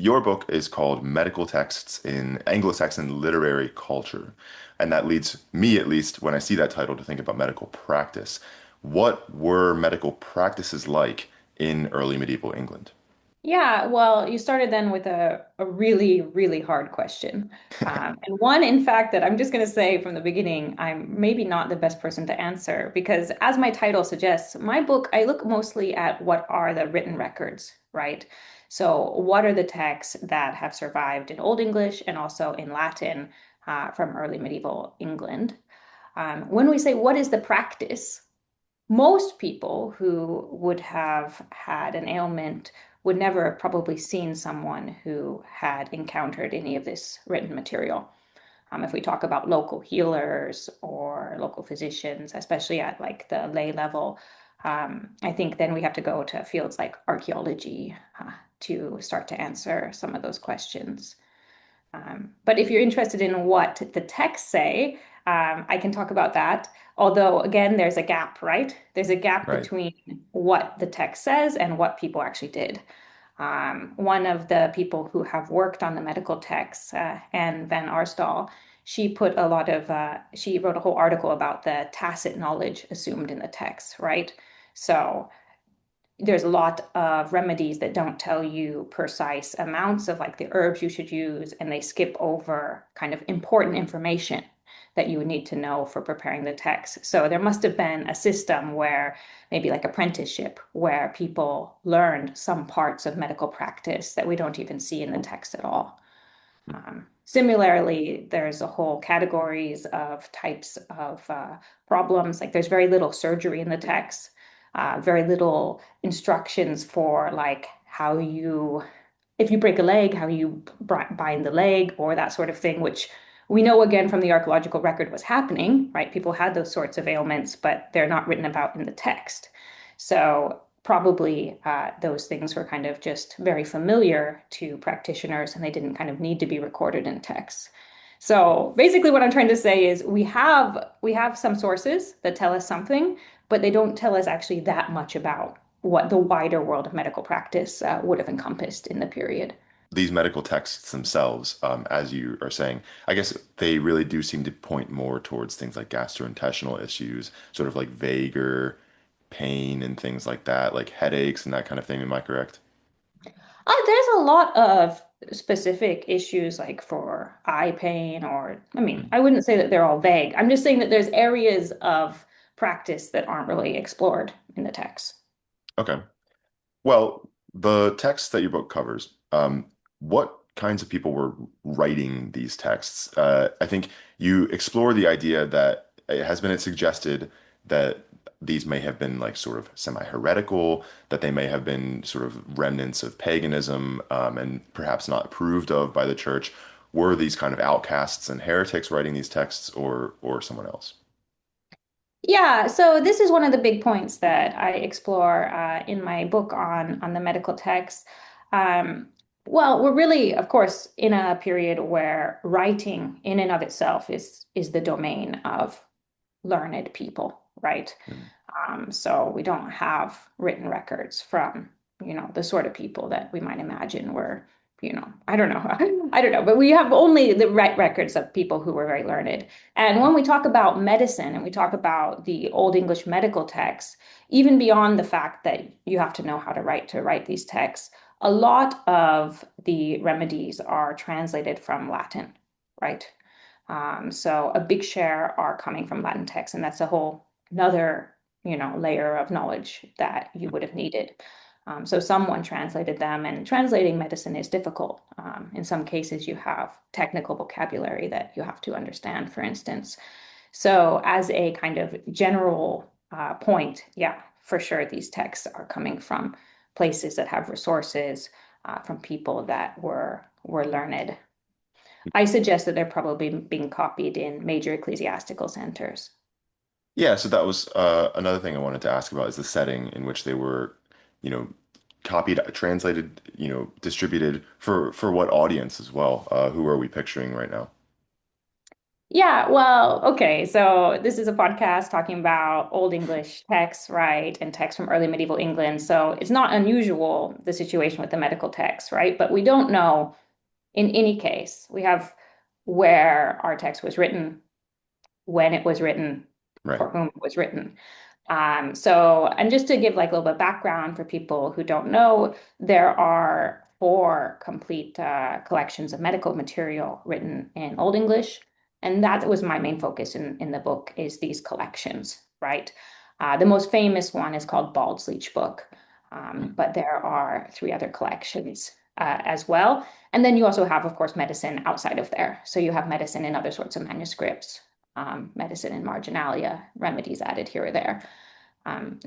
your book is called Medical Texts in Anglo-Saxon Literary Culture. And that leads me, at least, when I see that title, to think about medical practice. What were medical practices like in early medieval England? Yeah, well, you started then with a really, really hard question. And one, in fact, that I'm just going to say from the beginning, I'm maybe not the best person to answer because, as my title suggests, my book, I look mostly at what are the written records, right? So, what are the texts that have survived in Old English and also in Latin from early medieval England? When we say what is the practice, most people who would have had an ailment would never have probably seen someone who had encountered any of this written material. If we talk about local healers or local physicians, especially at like the lay level, I think then we have to go to fields like archaeology to start to answer some of those questions. But if you're interested in what the texts say, I can talk about that. Although, again, there's a gap, right? There's a gap Right. between what the text says and what people actually did. One of the people who have worked on the medical texts, Anne van Arsdal, she wrote a whole article about the tacit knowledge assumed in the text, right? So there's a lot of remedies that don't tell you precise amounts of like the herbs you should use, and they skip over kind of important information that you would need to know for preparing the text. So there must have been a system where maybe like apprenticeship, where people learned some parts of medical practice that we don't even see in the text at all. Similarly, there's a whole categories of types of problems. Like there's very little surgery in the text, very little instructions for like how you, if you break a leg, how you bind the leg or that sort of thing, which we know again from the archaeological record was happening, right? People had those sorts of ailments, but they're not written about in the text. So probably those things were kind of just very familiar to practitioners and they didn't kind of need to be recorded in text. So basically what I'm trying to say is we have some sources that tell us something, but they don't tell us actually that much about what the wider world of medical practice would have encompassed in the period. These medical texts themselves, as you are saying, I guess they really do seem to point more towards things like gastrointestinal issues, sort of like vaguer pain and things like that, like headaches and that kind of thing. Am I correct? There's a lot of specific issues like for eye pain, or I mean, Mm. I wouldn't say that they're all vague. I'm just saying that there's areas of practice that aren't really explored in the text. Okay. Well, the text that your book covers, what kinds of people were writing these texts? I think you explore the idea that it has been suggested that these may have been like sort of semi-heretical, that they may have been sort of remnants of paganism, and perhaps not approved of by the church. Were these kind of outcasts and heretics writing these texts, or someone else? Yeah, so this is one of the big points that I explore in my book on the medical text. Um, well, we're really, of course, in a period where writing in and of itself is the domain of learned people, right? Mm. So we don't have written records from, the sort of people that we might imagine were, I don't know, I don't know, but we have only the right records of people who were very learned. And when we talk about medicine and we talk about the Old English medical texts, even beyond the fact that you have to know how to write these texts, a lot of the remedies are translated from Latin, right? So a big share are coming from Latin texts, and that's a whole another, layer of knowledge that you would have needed. So someone translated them, and translating medicine is difficult. In some cases, you have technical vocabulary that you have to understand, for instance. So as a kind of general point, yeah, for sure, these texts are coming from places that have resources, from people that were learned. I suggest that they're probably being copied in major ecclesiastical centers. Yeah, so that was another thing I wanted to ask about is the setting in which they were, you know, copied, translated, distributed for what audience as well? Who are we picturing right now? Yeah, well, okay. So this is a podcast talking about Old English texts, right? And texts from early medieval England. So it's not unusual, the situation with the medical text, right? But we don't know in any case. We have where our text was written, when it was written, Right. for whom it was written. And just to give like a little bit of background for people who don't know, there are four complete collections of medical material written in Old English, and that was my main focus in the book is these collections, right? The most famous one is called Bald's Leech Book, but there are three other collections as well. And then you also have, of course, medicine outside of there. So you have medicine in other sorts of manuscripts, medicine in marginalia, remedies added here or there.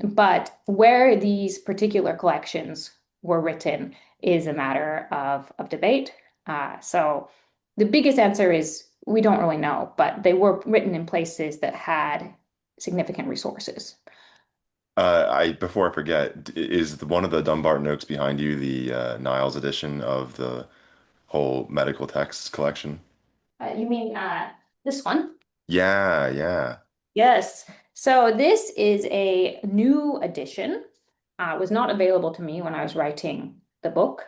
But where these particular collections were written is a matter of debate. So the biggest answer is we don't really know, but they were written in places that had significant resources. I before I forget, is one of the Dumbarton Oaks behind you the Niles edition of the whole medical texts collection? You mean this one? Yeah, yeah. Yes. So this is a new edition. Was not available to me when I was writing the book.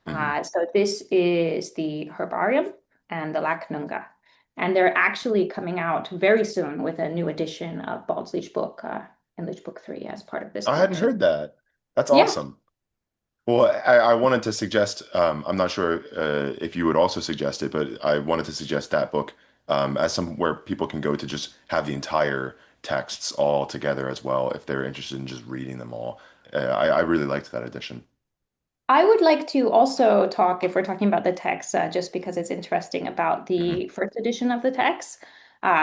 Hmm. So this is the Herbarium and the Lacnunga. And they're actually coming out very soon with a new edition of Bald's Leech Book and Leech Book 3 as part of this I hadn't collection. heard that. That's Yeah, awesome. Well, I wanted to suggest, I'm not sure if you would also suggest it, but I wanted to suggest that book as somewhere people can go to just have the entire texts all together as well if they're interested in just reading them all. I really liked that edition. I would like to also talk, if we're talking about the text, just because it's interesting about Hmm. the first edition of the text,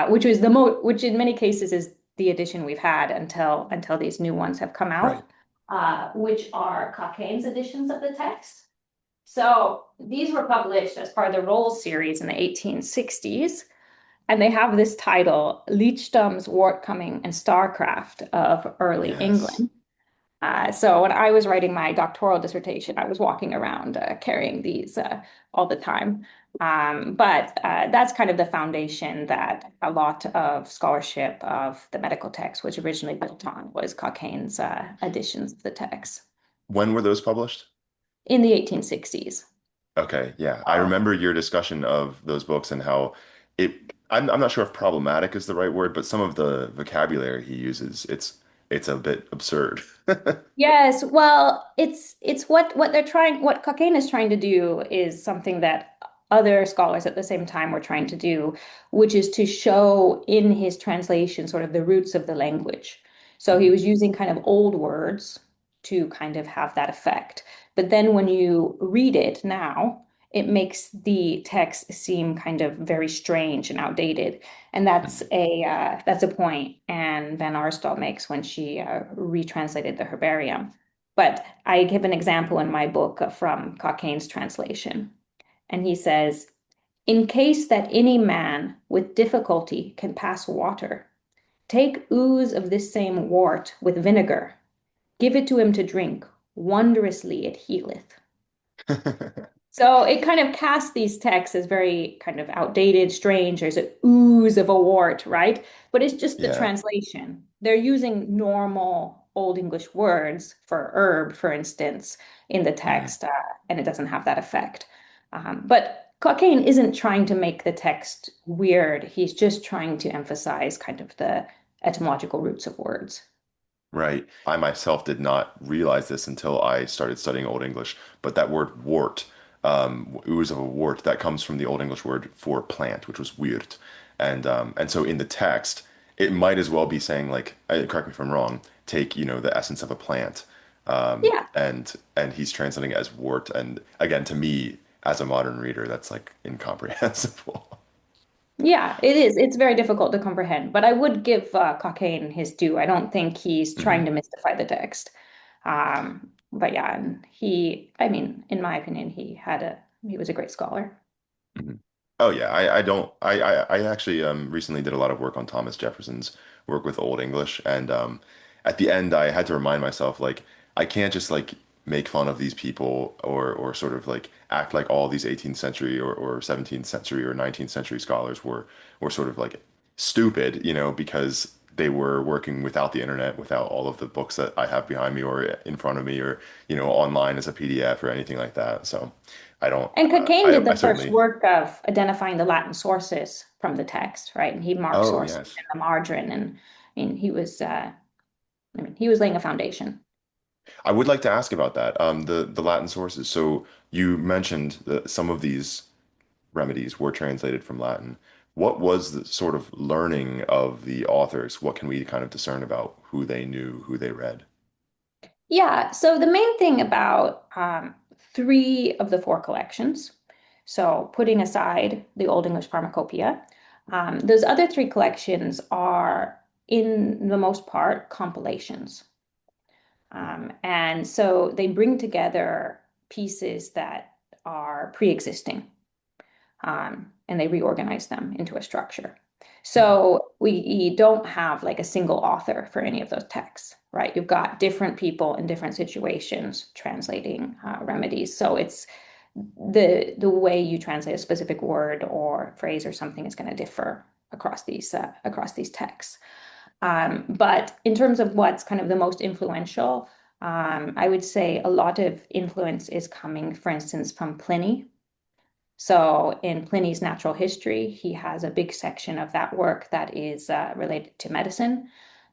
which in many cases is the edition we've had until these new ones have come Right. out, which are Cockaine's editions of the text. So these were published as part of the Rolls series in the 1860s, and they have this title, Leechdom's Wort Coming and Starcraft of Early Yes. England. So when I was writing my doctoral dissertation, I was walking around carrying these all the time. But that's kind of the foundation that a lot of scholarship of the medical text was originally built on, was Cockaine's editions of the text When were those published? in the 1860s. Okay, yeah. I Oh. remember your discussion of those books and how I'm not sure if problematic is the right word, but some of the vocabulary he uses, it's a bit absurd. Yes, well, it's what they're trying, what Cockayne is trying to do is something that other scholars at the same time were trying to do, which is to show in his translation sort of the roots of the language. So he Mhm. was using kind of old words to kind of have that effect. But then when you read it now, it makes the text seem kind of very strange and outdated. And Mhm. that's a point Anne Van Arsdale makes when she retranslated the herbarium. But I give an example in my book from Cockaine's translation, and he says, "In case that any man with difficulty can pass water, take ooze of this same wort with vinegar, give it to him to drink. Wondrously it healeth." So it kind of casts these texts as very kind of outdated, strange. There's an ooze of a wart, right? But it's just the Yeah. translation. They're using normal Old English words for herb, for instance, in the Mhm. text, and it doesn't have that effect. But Cockayne isn't trying to make the text weird. He's just trying to emphasize kind of the etymological roots of words. Right. I myself did not realize this until I started studying Old English, but that word wart, ooze of a wart, that comes from the Old English word for plant, which was weird. And so in the text, it might as well be saying like, correct me if I'm wrong, take, the essence of a plant. Yeah. And he's translating it as wart. And again, to me, as a modern reader, that's like incomprehensible. Yeah, it is. It's very difficult to comprehend, but I would give Cockayne his due. I don't think he's trying Mhm. to mystify the text. But yeah, and I mean, in my opinion, he was a great scholar. Mhm. Oh yeah, I don't I actually recently did a lot of work on Thomas Jefferson's work with Old English and at the end I had to remind myself like I can't just like make fun of these people or sort of like act like all these 18th century or 17th century or 19th century scholars were sort of like stupid, because they were working without the internet, without all of the books that I have behind me or in front of me or, online as a PDF or anything like that. So I don't, And Cockayne did I the first certainly, work of identifying the Latin sources from the text, right? And he marked oh, sources yes. in the margin, and I mean, he was laying a foundation. I would like to ask about that. The Latin sources. So you mentioned that some of these remedies were translated from Latin. What was the sort of learning of the authors? What can we kind of discern about who they knew, who they read? Yeah, so the main thing about three of the four collections, so putting aside the Old English Pharmacopoeia, those other three collections are, in the most part, compilations. And so they bring together pieces that are pre-existing, and they reorganize them into a structure. Mhm. So we don't have like a single author for any of those texts, right? You've got different people in different situations translating remedies. So it's the way you translate a specific word or phrase or something is going to differ across these texts. But in terms of what's kind of the most influential, I would say a lot of influence is coming, for instance, from Pliny. So in Pliny's Natural History, he has a big section of that work that is related to medicine.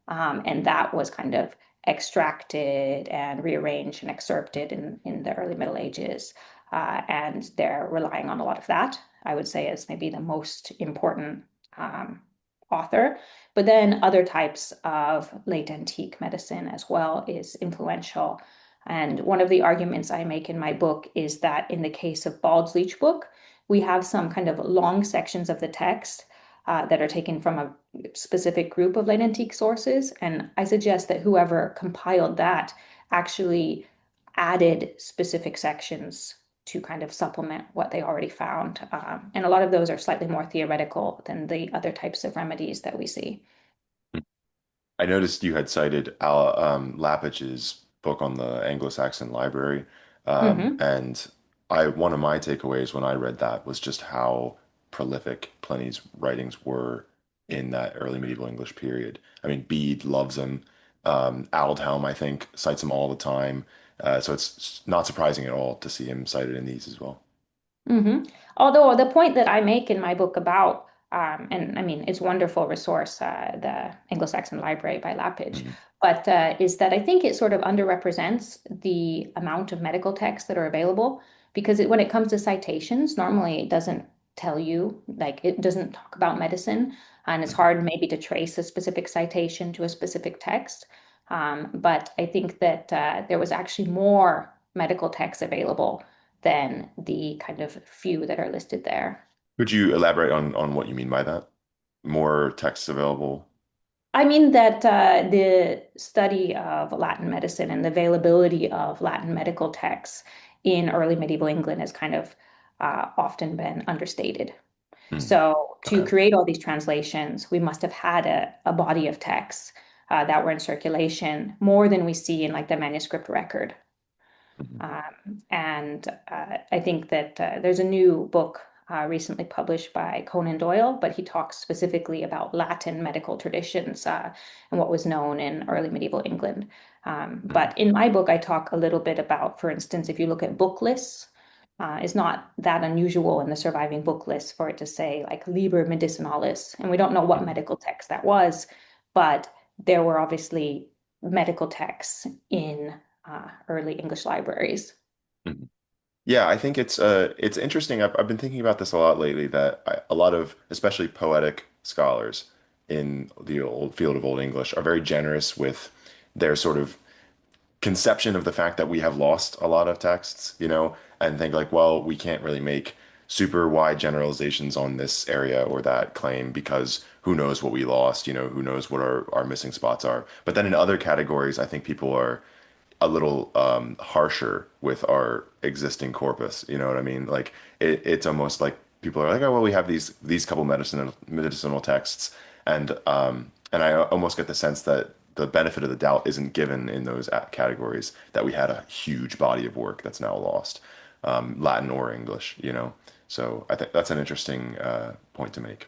And that was kind of extracted and rearranged and excerpted in the early Middle Ages. And they're relying on a lot of that, I would say, as maybe the most important um, author. But then other types of late antique medicine as well is influential. And one of the arguments I make in my book is that in the case of Bald's Leech Book, we have some kind of long sections of the text that are taken from a specific group of late antique sources. And I suggest that whoever compiled that actually added specific sections to kind of supplement what they already found. And a lot of those are slightly more theoretical than the other types of remedies that we see. I noticed you had cited Lapich's book on the Anglo-Saxon library, Hmm. and one of my takeaways when I read that was just how prolific Pliny's writings were in that early medieval English period. I mean, Bede loves him. Aldhelm, I think, cites him all the time. So it's not surprising at all to see him cited in these as well. Hmm. Although the point that I make in my book about, and I mean, it's a wonderful resource, the Anglo-Saxon Library by Lapidge, Mhm. but is that I think it sort of underrepresents the amount of medical texts that are available because when it comes to citations, normally it doesn't tell you, like it doesn't talk about medicine, and it's Mhm. hard maybe to trace a specific citation to a specific text. But I think that there was actually more medical texts available than the kind of few that are listed there. Could you elaborate on what you mean by that? More texts available? I mean that the study of Latin medicine and the availability of Latin medical texts in early medieval England has kind of often been understated. Mm. So to Okay. create all these translations, we must have had a body of texts that were in circulation more than we see in like the manuscript record. Mhm. And I think that there's a new book recently published by Conan Doyle, but he talks specifically about Latin medical traditions and what was known in early medieval England. Mhm. But in my book, I talk a little bit about, for instance, if you look at book lists, it's not that unusual in the surviving book list for it to say like Liber Medicinalis, and we don't know what Mhm. medical text that was, but there were obviously medical texts in early English libraries. Mhm. Yeah, I think it's interesting. I've been thinking about this a lot lately that a lot of especially poetic scholars in the old field of Old English are very generous with their sort of conception of the fact that we have lost a lot of texts, and think like, well, we can't really make super wide generalizations on this area or that claim because who knows what we lost, who knows what our missing spots are. But then in other categories, I think people are a little harsher with our existing corpus. You know what I mean? Like it's almost like people are like, oh well, we have these couple medicinal texts, and I almost get the sense that the benefit of the doubt isn't given in those categories, that we had a huge body of work that's now lost, Latin or English, you know. So I think that's an interesting point to make.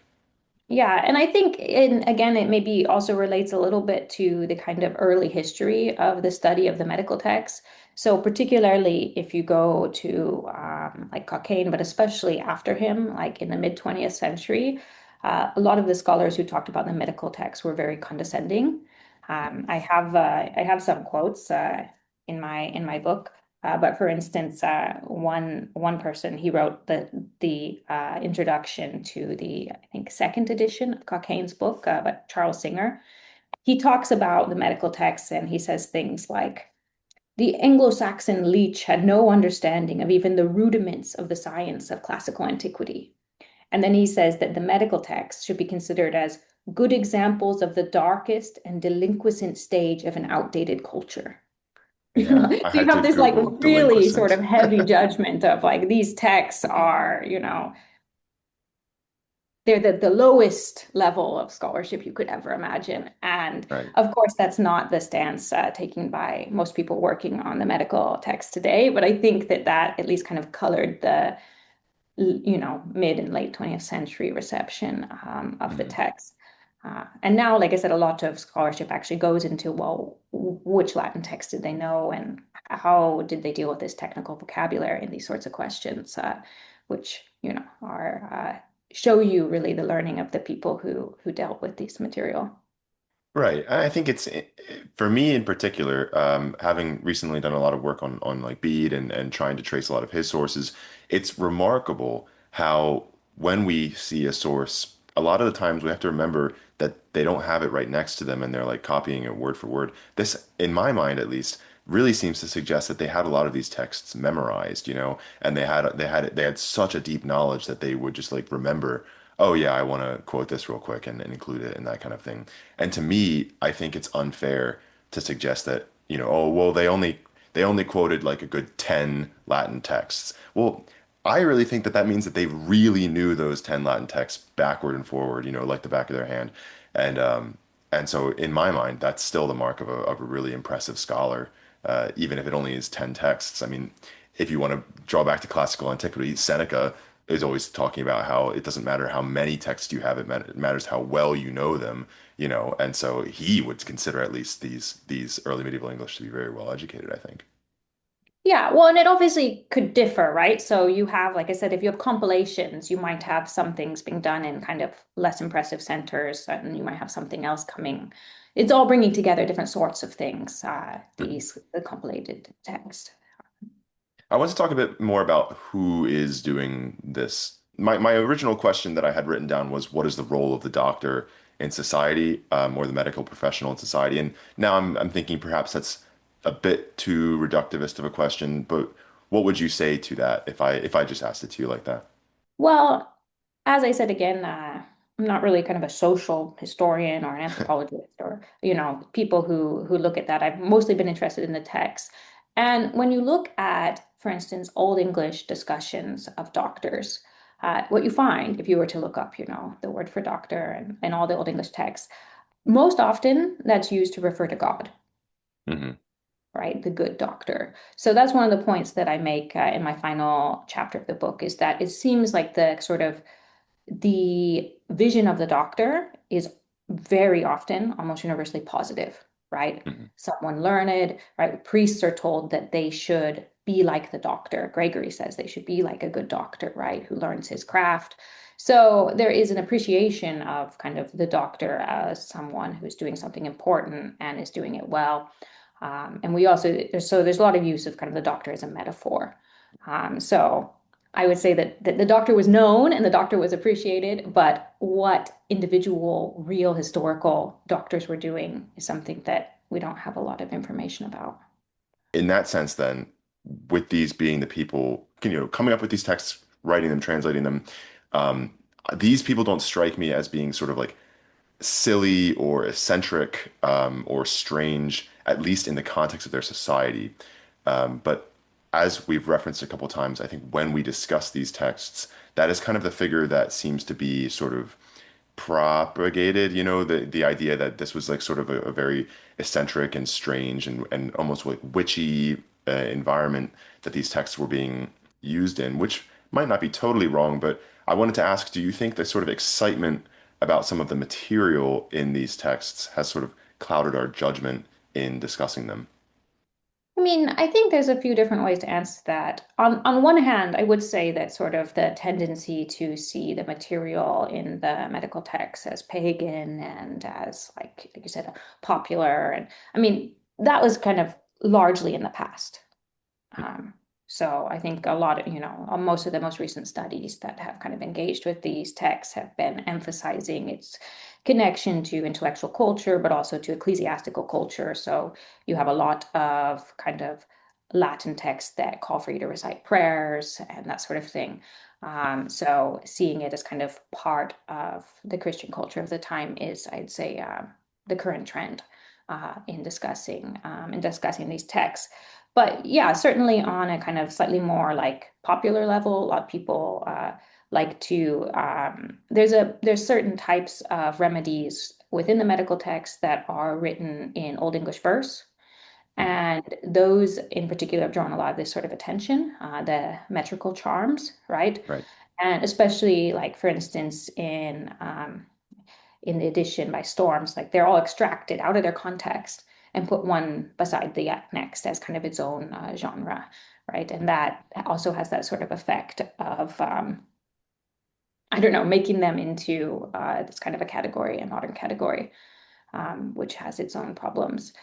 Yeah, and I think in again it maybe also relates a little bit to the kind of early history of the study of the medical texts. So particularly if you go to like Cockayne, but especially after him, like in the mid 20th century, a lot of the scholars who talked about the medical texts were very condescending. I have some quotes in my book. But for instance, one person he wrote the introduction to the I think second edition of Cockayne's book, but Charles Singer. He talks about the medical texts and he says things like the Anglo-Saxon leech had no understanding of even the rudiments of the science of classical antiquity. And then he says that the medical texts should be considered as good examples of the darkest and delinquent stage of an outdated culture. Yeah, So I you had have to this like Google really sort delinquent. of heavy judgment of like these texts are, they're the lowest level of scholarship you could ever imagine. And Right. of course, that's not the stance taken by most people working on the medical text today. But I think that that at least kind of colored the mid and late 20th century reception of the Mhm. text. And now, like I said, a lot of scholarship actually goes into, well, which Latin text did they know and how did they deal with this technical vocabulary and these sorts of questions, which, are show you really the learning of the people who dealt with this material. Right. I think it's for me in particular, having recently done a lot of work on like Bede and trying to trace a lot of his sources, it's remarkable how when we see a source, a lot of the times we have to remember that they don't have it right next to them and they're like copying it word for word. This, in my mind at least, really seems to suggest that they had a lot of these texts memorized, you know, and they had such a deep knowledge that they would just like remember, oh yeah, I want to quote this real quick and include it and that kind of thing. And to me, I think it's unfair to suggest that, you know, oh, well, they only quoted like a good 10 Latin texts. Well, I really think that that means that they really knew those 10 Latin texts backward and forward, you know, like the back of their hand. And and so in my mind, that's still the mark of a really impressive scholar, even if it only is 10 texts. I mean, if you want to draw back to classical antiquity, Seneca is always talking about how it doesn't matter how many texts you have, it matters how well you know them, you know, and so he would consider at least these early medieval English to be very well educated, I think. Yeah, well, and it obviously could differ, right? So you have, like I said, if you have compilations, you might have some things being done in kind of less impressive centers, and you might have something else coming. It's all bringing together different sorts of things, Mhm. the compilated text. I want to talk a bit more about who is doing this. My original question that I had written down was, what is the role of the doctor in society, or the medical professional in society? And now I'm thinking perhaps that's a bit too reductivist of a question, but what would you say to that if I just asked it to you like that? Well, as I said again, I'm not really kind of a social historian or an anthropologist or, people who look at that. I've mostly been interested in the text. And when you look at, for instance, Old English discussions of doctors, what you find if you were to look up, the word for doctor and all the Old English texts, most often that's used to refer to God, Hmm. right? The good doctor. So that's one of the points that I make in my final chapter of the book is that it seems like the sort of the vision of the doctor is very often almost universally positive, right? Hmm. Someone learned, right? Priests are told that they should be like the doctor. Gregory says they should be like a good doctor, right? Who learns his craft. So there is an appreciation of kind of the doctor as someone who's doing something important and is doing it well. And we also, there's a lot of use of kind of the doctor as a metaphor. So I would say that the doctor was known and the doctor was appreciated, but what individual real historical doctors were doing is something that we don't have a lot of information about. In that sense, then, with these being the people, coming up with these texts, writing them, translating them, um, these people don't strike me as being sort of like silly or eccentric, or strange, at least in the context of their society. But as we've referenced a couple times, I think when we discuss these texts, that is kind of the figure that seems to be sort of propagated, the idea that this was like sort of a very eccentric and strange and almost like witchy environment that these texts were being used in, which might not be totally wrong, but I wanted to ask, do you think the sort of excitement about some of the material in these texts has sort of clouded our judgment in discussing them? I mean, I think there's a few different ways to answer that. On one hand, I would say that sort of the tendency to see the material in the medical texts as pagan and as like you said, popular, and I mean that was kind of largely in the past. Um, so I think a lot of, most of the most recent studies that have kind of engaged with these texts have been emphasizing its connection to intellectual culture, but also to ecclesiastical culture. So you have a lot of kind of Latin texts that call for you to recite prayers and that sort of thing. So seeing it as kind of part of the Christian culture of the time is, I'd say, the current trend in discussing these texts. But yeah, certainly on a kind of slightly more like popular level, a lot of people like to there's certain types of remedies within the medical text that are written in Old English verse. Mhm. And those in particular have drawn a lot of this sort of attention, the metrical charms, right? Right. And especially like for instance in the edition by Storms, like they're all extracted out of their context and put one beside the next as kind of its own genre, right? And that also has that sort of effect of, I don't know, making them into this kind of a category, a modern category, which has its own problems.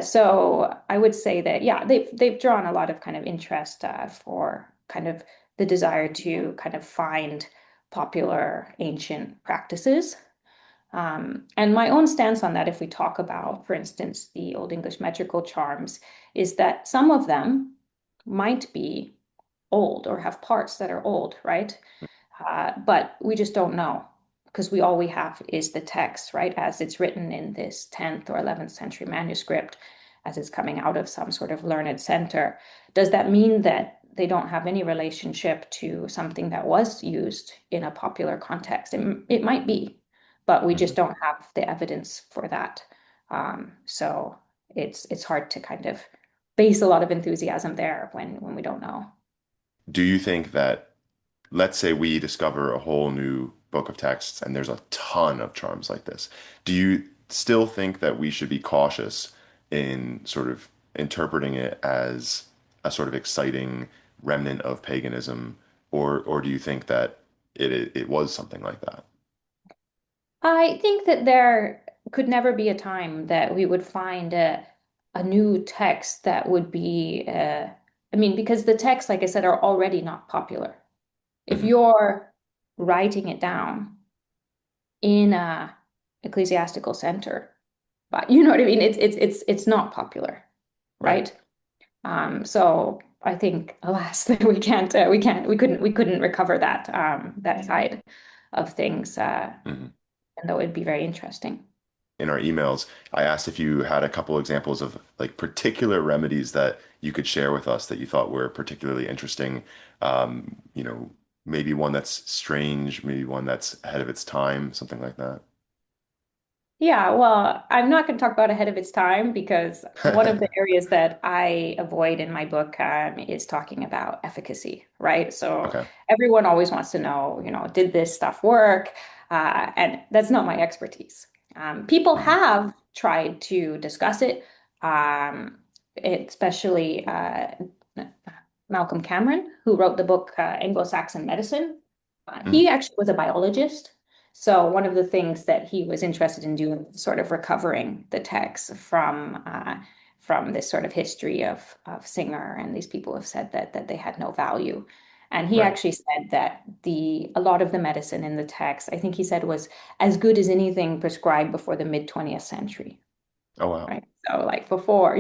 So I would say that, yeah, they've drawn a lot of kind of interest for kind of the desire to kind of find popular ancient practices and my own stance on that, if we talk about, for instance, the Old English metrical charms, is that some of them might be old or have parts that are old, right? But we just don't know because all we have is the text, right? As it's written in this 10th or 11th century manuscript, as it's coming out of some sort of learned center. Does that mean that they don't have any relationship to something that was used in a popular context? It might be, but we just Mhm. don't have the evidence for that. So it's hard to kind of base a lot of enthusiasm there when we don't know. Do you think that, let's say we discover a whole new book of texts and there's a ton of charms like this, do you still think that we should be cautious in sort of interpreting it as a sort of exciting remnant of paganism, or do you think that it was something like that? I think that there could never be a time that we would find a new text that would be, I mean, because the texts, like I said, are already not popular. If Hmm. you're writing it down in a ecclesiastical center, but you know what I mean? It's not popular, Right. right? So I think, alas, that we couldn't recover that side of things, Hmm. and though it'd be very interesting. In our emails, I asked if you had a couple examples of like particular remedies that you could share with us that you thought were particularly interesting. Um, you know, maybe one that's strange, maybe one that's ahead of its time, something like that. Yeah, well, I'm not going to talk about ahead of its time because one of the areas that I avoid in my book is talking about efficacy, right? So Okay. everyone always wants to know, did this stuff work? And that's not my expertise. People Mhm. have tried to discuss it, especially Malcolm Cameron, who wrote the book Anglo-Saxon Medicine. He Mhm. actually was a biologist. So one of the things that he was interested in doing was sort of recovering the text from this sort of history of Singer, and these people have said that they had no value. And he Right. actually said that a lot of the medicine in the text, I think he said was as good as anything prescribed before the mid 20th century. Oh wow. Right. So like before,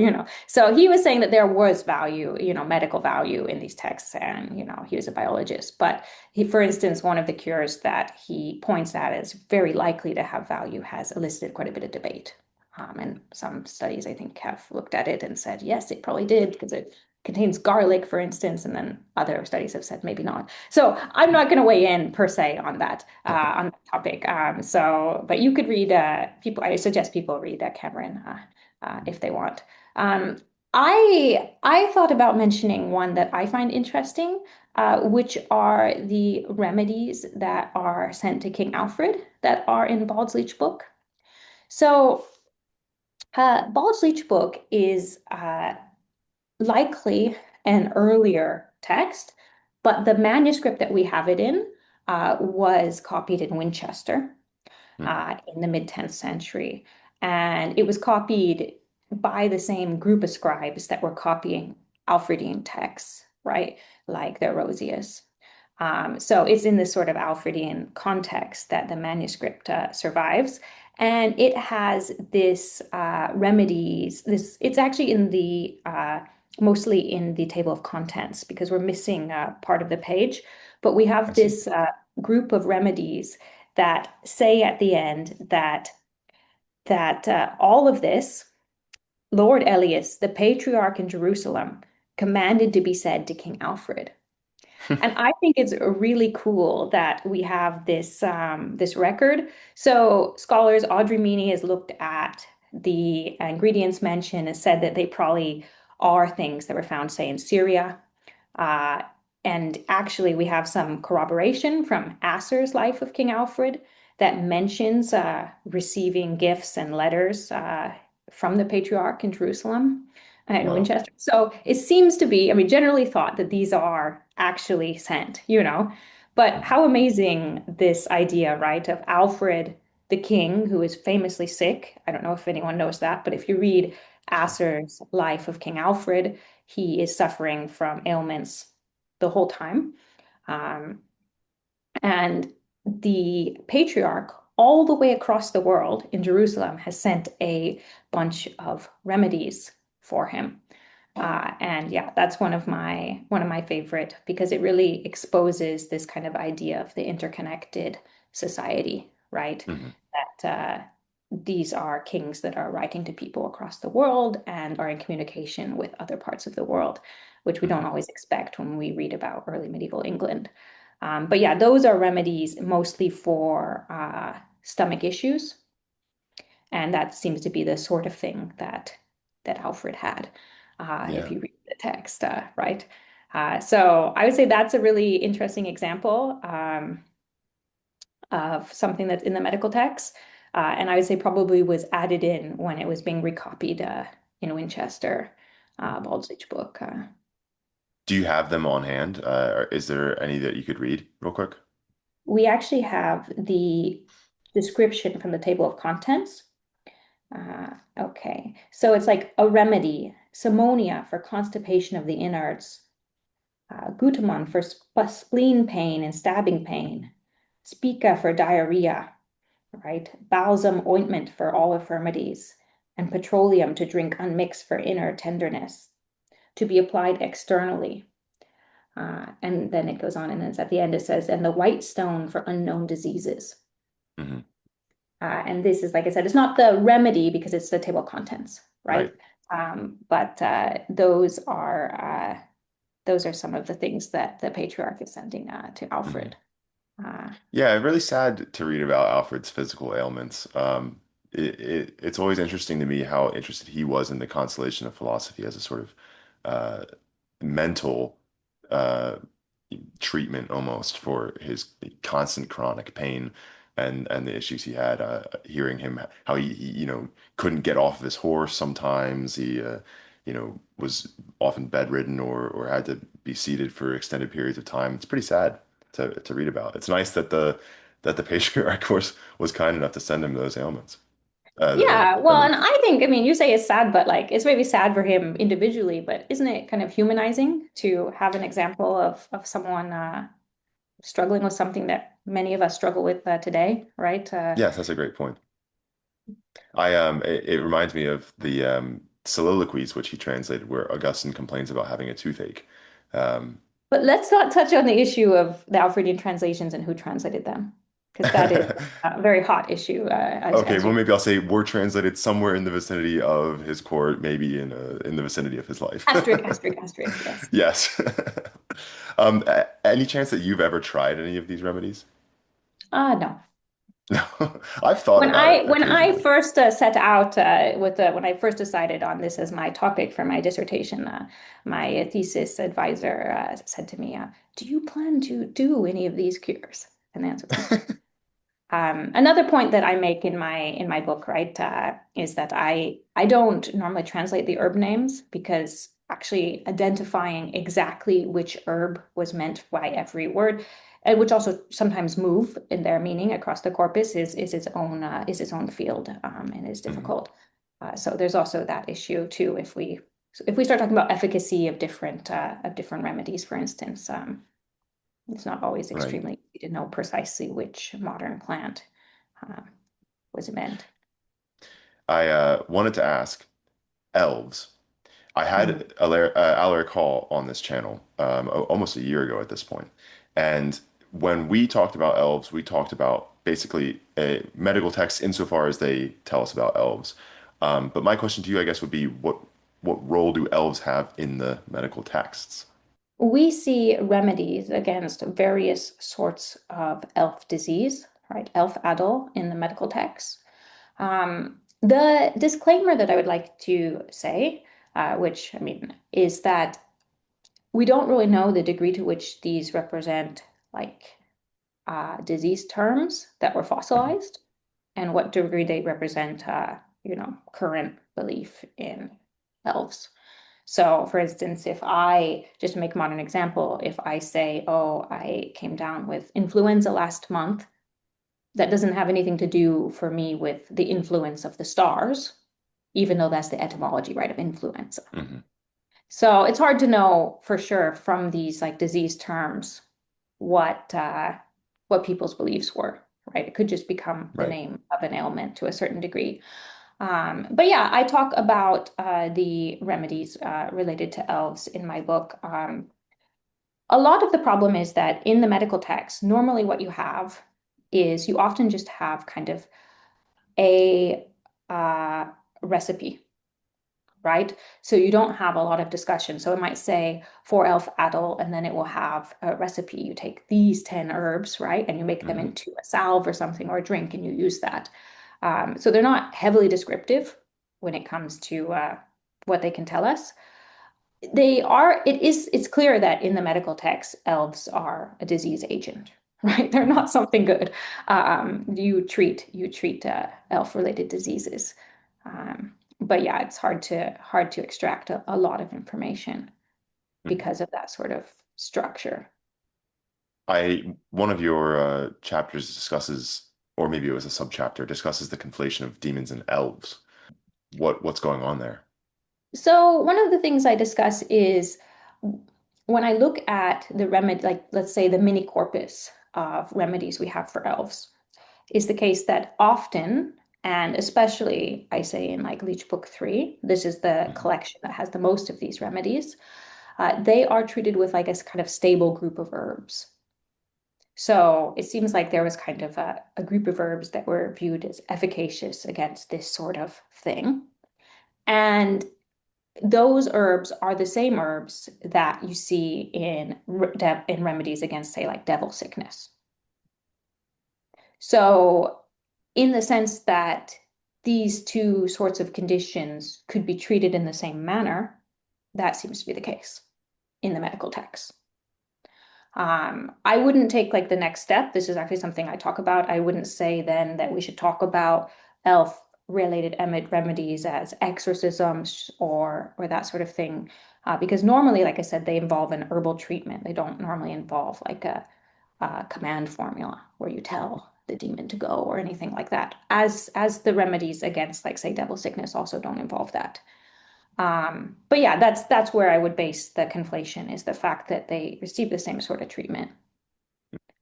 so he was saying that there was value, medical value in these texts and, he was a biologist, but for instance, one of the cures that he points at as very likely to have value has elicited quite a bit of debate. And some studies, I think, have looked at it and said, yes, it probably did because it contains garlic, for instance, and then other studies have said maybe not. So I'm not going to weigh in per se on that topic. But you could read people. I suggest people read Cameron if they want. Um, I thought about mentioning one that I find interesting, which are the remedies that are sent to King Alfred that are in Bald's Leech book. So Bald's Leech book is likely an earlier text, but the manuscript that we have it in was copied in Winchester Hmm. in the mid-10th century. And it was copied by the same group of scribes that were copying Alfredine texts, right? Like the Rosius. So it's in this sort of Alfredian context that the manuscript survives. And it has this remedies, this it's actually in the mostly in the table of contents because we're missing part of the page. But we I have see. this group of remedies that say at the end that all of this, Lord Elias, the patriarch in Jerusalem, commanded to be said to King Alfred. And I think it's really cool that we have this record. So scholars, Audrey Meany has looked at the ingredients mentioned and said that they probably are things that were found, say, in Syria. Uh, and actually, we have some corroboration from Asser's Life of King Alfred that mentions receiving gifts and letters from the patriarch in Jerusalem in Wow. Winchester. So it seems to be, I mean, generally thought that these are actually sent, you know. But Mhm. how amazing this idea, right, of Alfred the king, who is famously sick. I don't know if anyone knows that, but if you read Asser's Life of King Alfred, he is suffering from ailments the whole time. Um, and the patriarch, all the way across the world in Jerusalem, has sent a bunch of remedies for him. And yeah, that's one of my favorite because it really exposes this kind of idea of the interconnected society, right? Mhm. That these are kings that are writing to people across the world and are in communication with other parts of the world, which we don't Mhm. always expect when we read about early medieval England. But yeah, those are remedies mostly for stomach issues, and that seems to be the sort of thing that Alfred had, if Yeah. you read the text, right? So I would say that's a really interesting example of something that's in the medical text. And I would say probably was added in when it was being recopied in Winchester, Bald's book. Do you have them on hand? Or is there any that you could read real quick? We actually have the description from the table of contents. Okay, so it's like a remedy, Simonia for constipation of the innards, Glutamon for spleen pain and stabbing pain, Spica for diarrhea, right? Balsam ointment for all infirmities, and petroleum to drink unmixed for inner tenderness, to be applied externally. And then it goes on, and then at the end it says, and the white stone for unknown diseases. Hmm. And this is, like I said, it's not the remedy because it's the table of contents, right? Right. But those are some of the things that the patriarch is sending to Hmm. Alfred. Uh, Yeah, really sad to read about Alfred's physical ailments. It's always interesting to me how interested he was in the consolation of philosophy as a sort of uh, mental uh, treatment almost for his constant chronic pain and the issues he had. Hearing him how he couldn't get off of his horse sometimes. He was often bedridden or had to be seated for extended periods of time. It's pretty sad to read about. It's nice that the patriarch was kind enough to send him those ailments, the yeah, well, and remedies. I think, I mean, you say it's sad, but like it's maybe sad for him individually, but isn't it kind of humanizing to have an example of someone struggling with something that many of us struggle with today, right? Yes, that's a great point. It reminds me of the soliloquies which he translated, where Augustine complains about having a toothache. Um, But let's not touch on the issue of the Alfredian translations and who translated them. because that is a very hot issue, Okay, as well you maybe I'll say were translated somewhere in the vicinity of his court, maybe in the vicinity of his life. asterisk, asterisk, asterisk. Yes. Yes. Any chance that you've ever tried any of these remedies? No. No. I've thought about it When I occasionally. first set out with when I first decided on this as my topic for my dissertation, my thesis advisor said to me, "Do you plan to do any of these cures?" And the answer was no. Another point that I make in my book, right, is that I don't normally translate the herb names because actually identifying exactly which herb was meant by every word, which also sometimes move in their meaning across the corpus, is its own field, and is Mhm. difficult. So there's also that issue too. If we start talking about efficacy of different remedies, for instance, it's not always Right. extremely easy to know precisely which modern plant uh, was meant. I wanted to ask elves. I Mhm. had Alaric Hall on this channel almost a year ago at this point. And when we talked about elves, we talked about basically a medical texts insofar as they tell us about elves. But my question to you, I guess, would be what role do elves have in the medical texts? We see remedies against various sorts of elf disease, right? Elf adult in the medical texts. The disclaimer that I would like to say, which I mean, is that we don't really know the degree to which these represent like disease terms that were Mhm. fossilized and what degree they represent, current belief in elves. So, for instance, if I just make a modern example, if I say, "Oh, I came down with influenza last month," that doesn't have anything to do for me with the influence of the stars, even though that's the etymology, right, of influenza. Mhm. So it's hard to know for sure from these like disease terms what what people's beliefs were, right? It could just become the Right. name of an ailment to a certain degree. But yeah, I talk about the remedies related to elves in my book. A lot of the problem is that in the medical text, normally what you have is you often just have kind of a uh, recipe, right? So you don't have a lot of discussion. So it might say for elf adult, and then it will have a recipe. You take these 10 herbs, right? And you make them Mhm. into a salve or something or a drink, and you use that. So they're not heavily descriptive when it comes to what they can tell us. It's clear that in the medical text, elves are a disease agent, right? They're Mhm. not something good. You treat elf-related diseases. But yeah, it's hard to extract a lot of information Mhm. because of that sort of structure. One of your chapters discusses, or maybe it was a subchapter, discusses the conflation of demons and elves. What's going on there? So one of the things I discuss is when I look at the remedy, like let's say the mini corpus of remedies we have for elves, is the case that often, and especially I say in like Leech Book 3, this is the Mhm. collection that has the most of these remedies, they are treated with like a kind of stable group of herbs. So it seems like there was kind of a group of herbs that were viewed as efficacious against this sort of thing. And those herbs are the same herbs that you see in remedies against, say, like devil sickness. So, in the sense that these two sorts of conditions could be treated in the same manner, that seems to be the case in the medical text. I wouldn't take like the next step. This is actually something I talk about. I wouldn't say then that we should talk about elf related remedies as exorcisms or that sort of thing. Because normally, like I said, they involve an herbal treatment. They don't normally involve like a command formula where you tell the demon to go or anything like that. As the remedies against, like, say, devil sickness also don't involve that. But yeah, that's where I would base the conflation is the fact that they receive the same sort of treatment,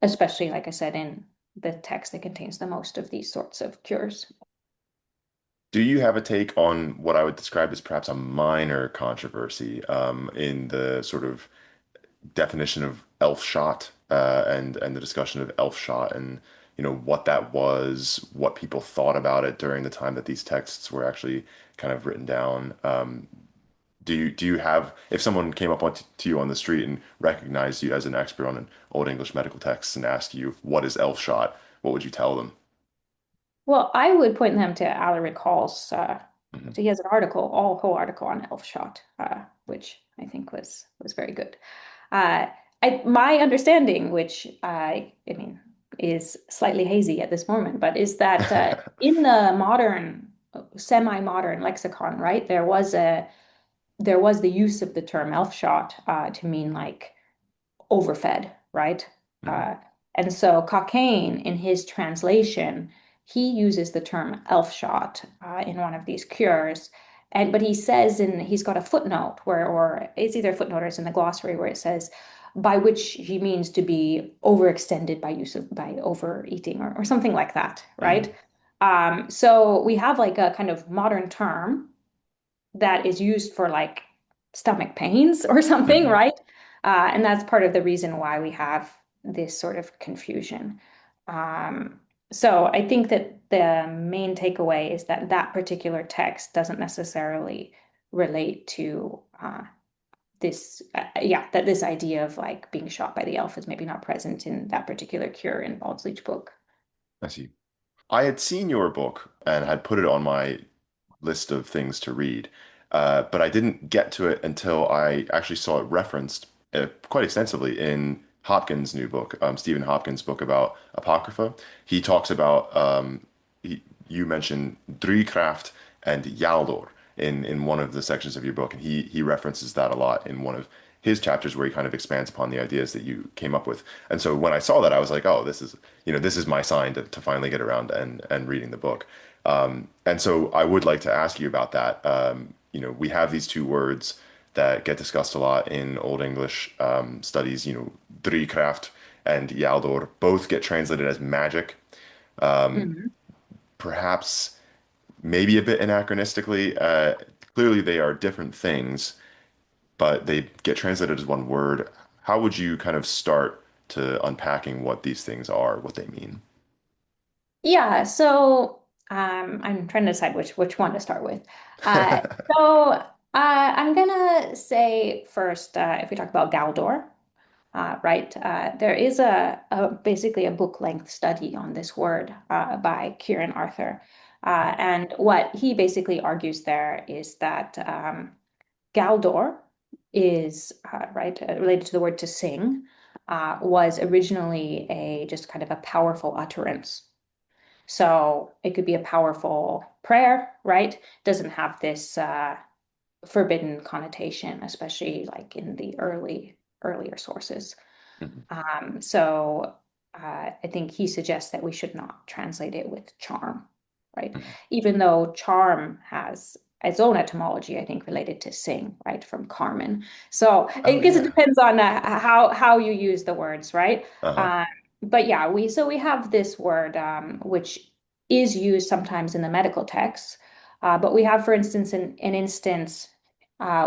especially, like I said, in the text that contains the most of these sorts of cures. Do you have a take on what I would describe as perhaps a minor controversy in the sort of definition of elf shot and the discussion of elf shot and what that was, what people thought about it during the time that these texts were actually kind of written down. Do you have, if someone came up to you on the street and recognized you as an expert on an Old English medical text and asked you what is elf shot, what would you tell them? Well, I would point them to Alaric Hall's. Mhm. So he has an article, all whole article on Elfshot, which I think was very good. Uh, my understanding, which I mean, is slightly hazy at this moment, but is that in the modern, semi-modern lexicon, right, there was the use of the term Elfshot to mean like overfed, right? Mhm. Uh, and so Cockayne, in his translation, he uses the term elf shot in one of these cures. And but he says he's got a footnote where, or it's either a footnote or it's in the glossary where it says, by which he means to be overextended by overeating or something like that, right? Mhm. So we have like a kind of modern term that is used for like stomach pains or something, Mhm. right? And that's part of the reason why we have this sort of confusion. Um, so I think that the main takeaway is that that particular text doesn't necessarily relate to that this idea of like being shot by the elf is maybe not present in that particular cure in Bald's book. I see. I had seen your book and had put it on my list of things to read, but I didn't get to it until I actually saw it referenced quite extensively in Hopkins' new book, Stephen Hopkins' book about Apocrypha. He talks about, you mentioned Driekraft and Yaldor in one of the sections of your book, and he references that a lot in one of his chapters where he kind of expands upon the ideas that you came up with. And so when I saw that, I was like, oh, this is my sign to finally get around and reading the book. And so I would like to ask you about that. We have these two words that get discussed a lot in Old English studies, Driekraft and Yaldor, both get translated as magic. Mhm. Perhaps maybe a bit anachronistically. Clearly, they are different things, but they get translated as one word. How would you kind of start to unpacking what these things are, what they mean? Yeah, so I'm trying to decide which one to start with. Uh, I'm gonna say first, if we talk about Galdor, right? There is basically a book-length study on this word by Kieran Arthur, and what he basically argues there is that Galdor is right related to the word to sing, was originally a just kind of a powerful utterance. So it could be a powerful prayer, right? Doesn't have this forbidden connotation, especially like in the earlier sources. Mhm. I think he suggests that we should not translate it with charm, right? Mhm. Even though charm has its own etymology, I think, related to sing, right, from Carmen. So Oh I guess it yeah. depends on how you use the words, right? Uh-huh. Um, but yeah, we have this word which is used sometimes in the medical texts, but we have, for instance, an instance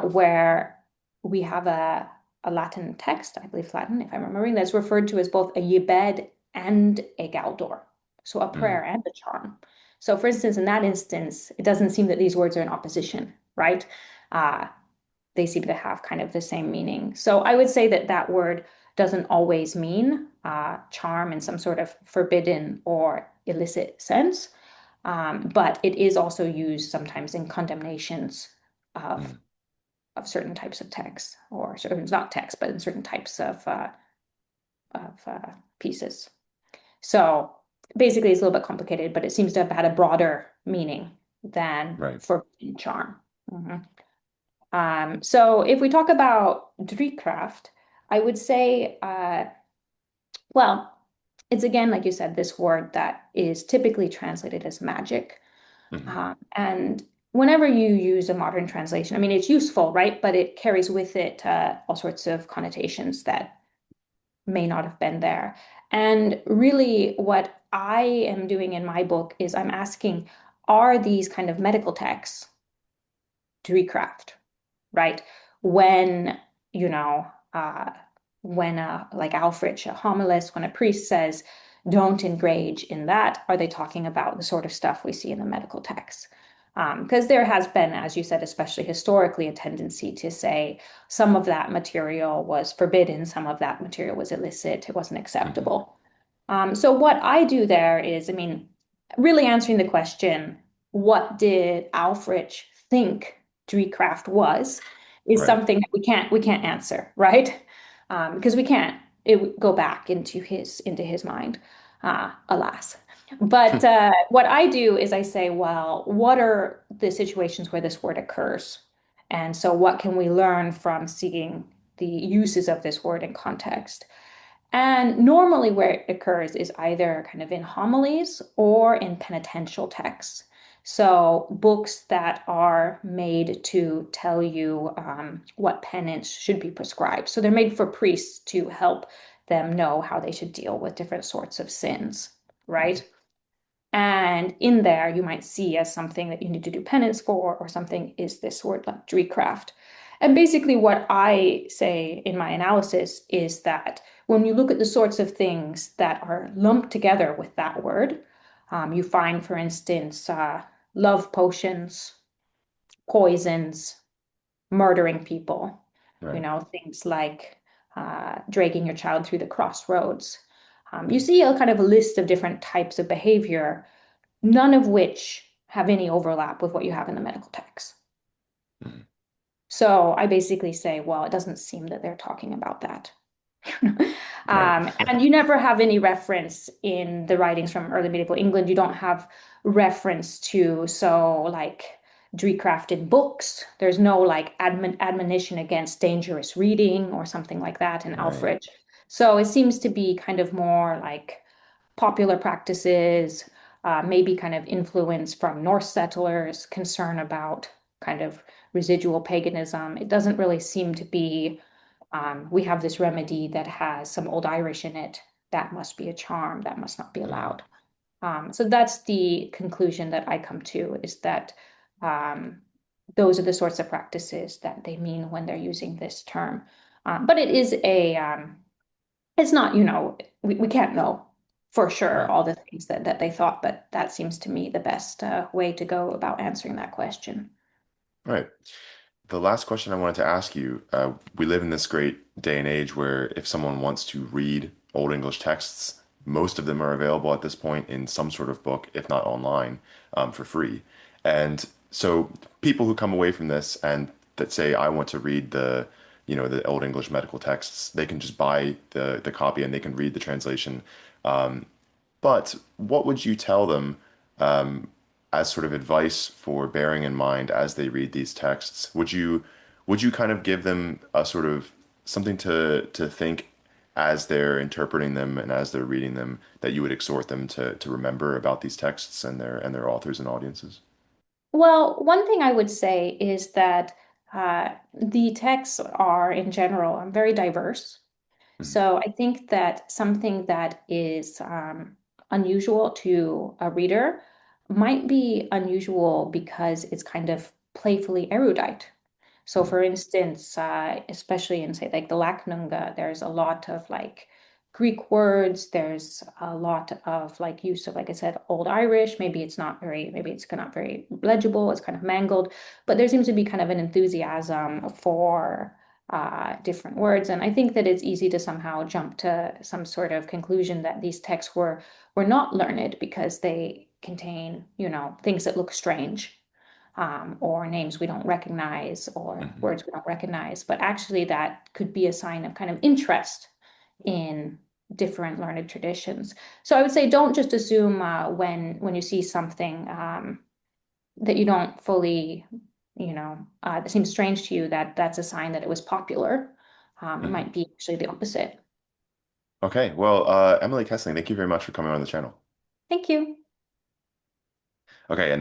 where we have a Latin text, I believe Latin, if I'm remembering, that's referred to as both a yibed and a galdor. So a Mm. prayer and a charm. So for instance, in that instance, it doesn't seem that these words are in opposition, right? Uh, they seem to have kind of the same meaning. So I would say that that word doesn't always mean charm in some sort of forbidden or illicit sense, but it is also used sometimes in condemnations of Mm. certain types of texts, or certain, not text, but in certain types of pieces. So basically, it's a little bit complicated, but it seems to have had a broader meaning than Right. forbidden charm. Mhm. So if we talk about Driekraft, I would say, well, it's again, like you said, this word that is typically translated as magic. Mhm. And whenever you use a modern translation, I mean, it's useful, right? But it carries with it all sorts of connotations that may not have been there. And really, what I am doing in my book is I'm asking, are these kind of medical texts to recraft, right? When, you know, when like Ælfred, a homilist, when a priest says, don't engage in that, are they talking about the sort of stuff we see in the medical texts? Because there has been, as you said, especially historically, a tendency to say some of that material was forbidden, some of that material was illicit, it wasn't Hmm. acceptable. So what I do there is, I mean, really answering the question, what did Ælfred think Dreecraft was, is Right. something that we can't answer, right? Because we can't go back into his mind, alas. But what I do is I say, well, what are the situations where this word occurs? And so what can we learn from seeing the uses of this word in context? And normally, where it occurs is either kind of in homilies or in penitential texts. So, books that are made to tell you what penance should be prescribed. So, they're made for priests to help them know how they should deal with different sorts of sins, right? And in there, you might see as something that you need to do penance for, or something is this word like Dreecraft. And basically, what I say in my analysis is that when you look at the sorts of things that are lumped together with that word, you find, for instance, love potions, poisons, murdering people, Right. things like dragging your child through the crossroads. You see a kind of a list of different types of behavior, none of which have any overlap with what you have in the medical text. Mhm. So I basically say, well, it doesn't seem that they're talking about that. Right. And you never have any reference in the writings from early medieval England. You don't have reference to, so like Dreecraft in books. There's no like admonition against dangerous reading or something like that in Right. Ælfred. So it seems to be kind of more like popular practices, maybe kind of influence from Norse settlers, concern about kind of residual paganism. It doesn't really seem to be, we have this remedy that has some Old Irish in it. That must be a charm. That must not be Mhm. allowed. So that's the conclusion that I come to, is that um, those are the sorts of practices that they mean when they're using this term. But it is it's not, we can't know for sure Right. all the things that they thought, but that seems to me the best way to go about answering that question. Right. The last question I wanted to ask you, we live in this great day and age where if someone wants to read Old English texts, most of them are available at this point in some sort of book, if not online, for free. And so people who come away from this and that say, I want to read the Old English medical texts, they can just buy the copy and they can read the translation. But what would you tell them as sort of advice for bearing in mind as they read these texts? Would you kind of give them a sort of something to think as they're interpreting them and as they're reading them that you would exhort them to remember about these texts and their authors and audiences? Well, one thing I would say is that the texts are, in general, very diverse. Mhm. So I think that something that is unusual to a reader might be unusual because it's kind of playfully erudite. So, Mhm. for instance, especially in, say, like the Lacnunga, there's a lot of like Greek words. There's a lot of like use of, like I said, Old Irish. Maybe it's not very legible. It's kind of mangled, but there seems to be kind of an enthusiasm for different words. And I think that it's easy to somehow jump to some sort of conclusion that these texts were not learned because they contain, things that look strange, or names we don't recognize, or Mhm. words we don't recognize. But actually, that could be a sign of kind of interest in different learned traditions. So I would say don't just assume when you see something that you don't fully, that seems strange to you, that that's a sign that it was popular. It Mhm. might be actually the opposite. Okay, well, Emily Kesling, thank you very much for coming on the channel. Thank you. Okay, and